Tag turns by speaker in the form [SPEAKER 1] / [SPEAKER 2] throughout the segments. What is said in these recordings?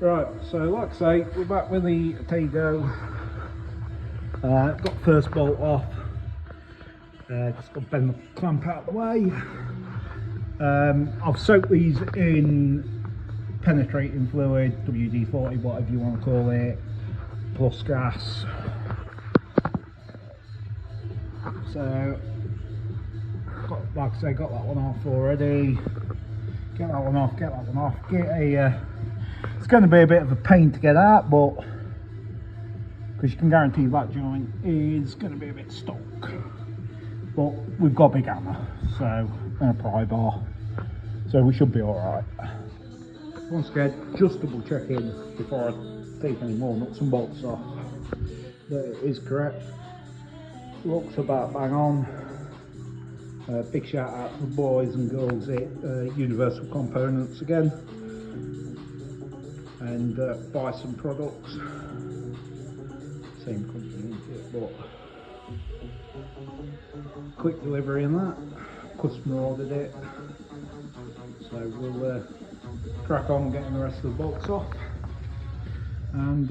[SPEAKER 1] Right, so like I say, we're back with the Atego. Got first bolt off. Just got to bend the clamp out of the way. I've soaked these in penetrating fluid, WD-40, whatever you want to call it, plus gas. So, like I say, got that one off already. Get that one off, get that one off. It's going to be a bit of a pain to get out, but because you can guarantee that joint is going to be a bit stuck. But we've got a big hammer, so, and a pry bar, so we should be alright. Once again, just double checking before I take any more nuts and bolts off that it is correct. Looks about bang on. Big shout out to the boys and girls at Universal Components again, and Bison Products, same company, but quick delivery in that. Customer ordered it, so we'll crack on getting the rest of the bolts off and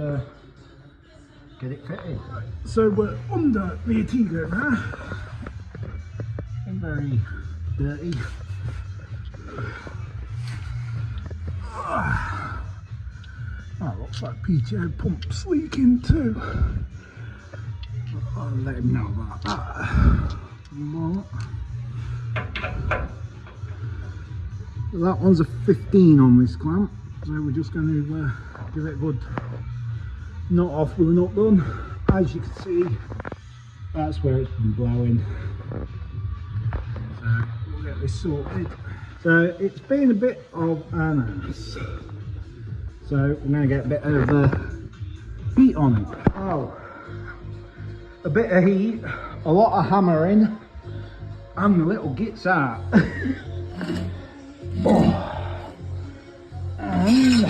[SPEAKER 1] get it fitted. So we're under the Atego now. Very dirty. That looks like PTO pump's leaking too. I'll let him know about that. That one's a 15 on this clamp, so we're just going to give it a good knot off with a nut gun. As you can see, that's where it's been blowing. So we'll get this sorted. So it's been a bit of an ass. So we're going to get a bit of heat on it. Oh, a bit of heat, a lot of hammering, and the little gets out. Oh. And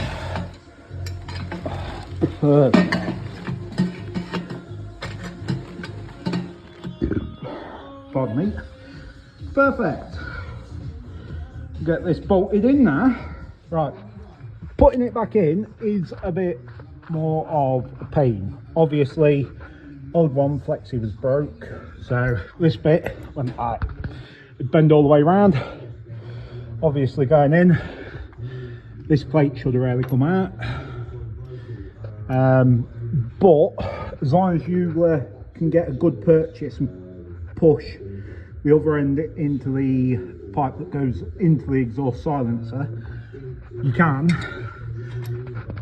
[SPEAKER 1] pardon me. Perfect. Get this bolted in now. Right, putting it back in is a bit more of a pain. Obviously, old one flexi was broke, so this bit went back. It bend all the way around. Obviously, going in, this plate should have really come out. But as long as you can get a good purchase and push the other end into the pipe that goes into the exhaust silencer, you can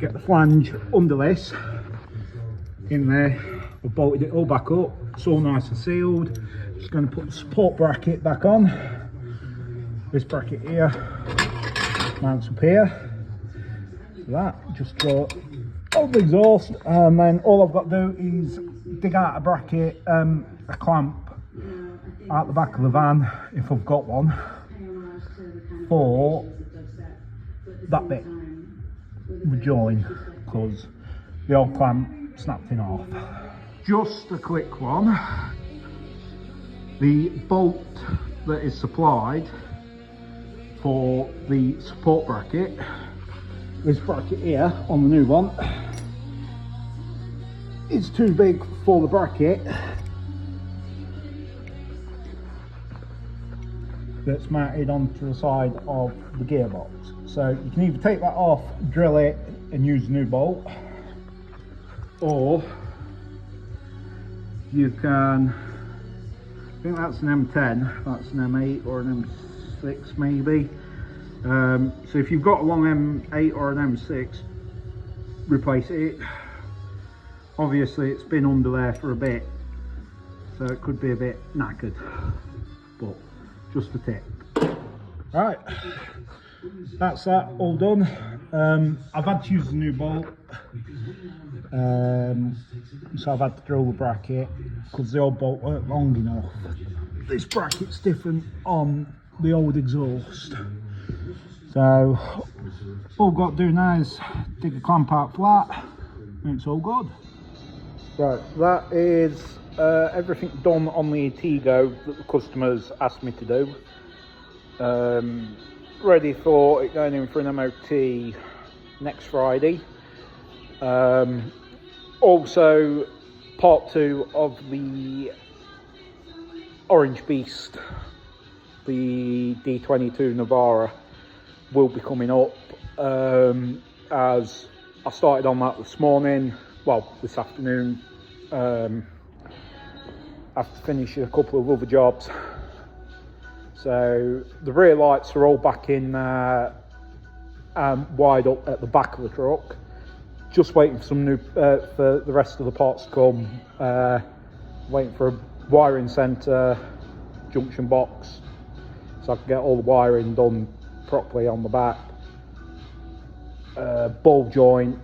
[SPEAKER 1] get the flange under this in there. I've bolted it all back up, it's all nice and sealed. Just going to put the support bracket back on. This bracket here mounts up here. So that just draw over the exhaust, and then all I've got to do is dig out a bracket, a clamp out the back of the van, if I've got one, for that bit with join, because the old clamp snapped in half. Just a quick one, the bolt that is supplied for the support bracket, this bracket here on the new one, is too big for the bracket that's mounted onto the side of the gearbox. So you can either take that off, drill it and use a new bolt, or you can, I think that's an M10, that's an M8 or an M6 maybe. So if you've got a long M8 or an M6, replace it. Obviously it's been under there for a bit, so it could be a bit knackered, but just a tip. Right, that's that all done. I've had to use a new bolt, so I've had to drill the bracket because the old bolt weren't long enough. This bracket's different on the old exhaust, so all I've got to do now is dig the clamp out flat and it's all good. Right, that is everything done on the Atego that the customers asked me to do. Ready for it going in for an MOT next Friday. Also, part 2 of the Orange Beast, the D22 Navara, will be coming up, as I started on that this morning, well, this afternoon, after finishing a couple of other jobs. So the rear lights are all back in wide up at the back of the truck. Just waiting for some new, for the rest of the parts to come. Waiting for a wiring centre, junction box, so I can get all the wiring done properly on the back. Ball joint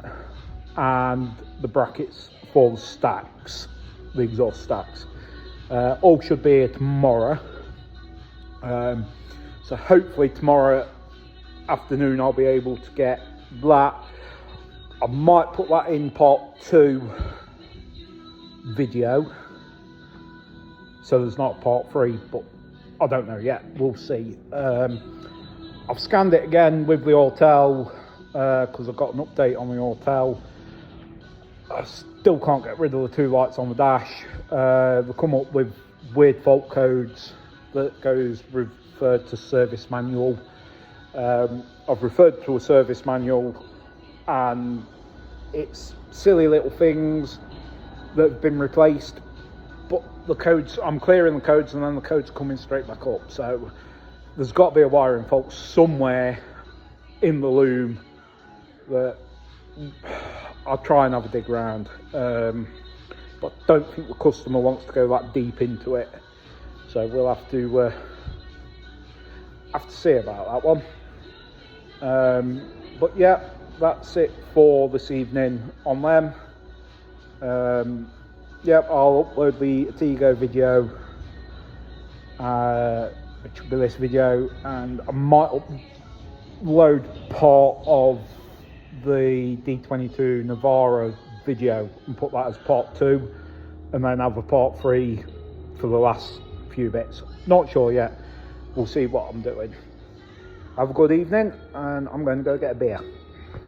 [SPEAKER 1] and the brackets for the stacks, the exhaust stacks. All should be here tomorrow. So hopefully tomorrow afternoon I'll be able to get that. I might put that in part 2 video, so there's not part 3, but I don't know yet, we'll see. I've scanned it again with the Autel, because I've got an update on the Autel. I still can't get rid of the 2 lights on the dash. They come up with weird fault codes that goes referred to service manual. I've referred to a service manual, and it's silly little things that have been replaced, but the codes, I'm clearing the codes and then the codes are coming straight back up. So there's got to be a wiring fault somewhere in the loom that I'll try and have a dig around, but don't think the customer wants to go that deep into it, so we'll have to see about that one. But yeah, that's it for this evening on them. Yep, I'll upload the Atego video, which will be this video, and I might upload part of the D22 Navara video and put that as part 2, and then have a part 3 for the last few bits. Not sure yet, we'll see what I'm doing. Have a good evening, and I'm going to go get a beer.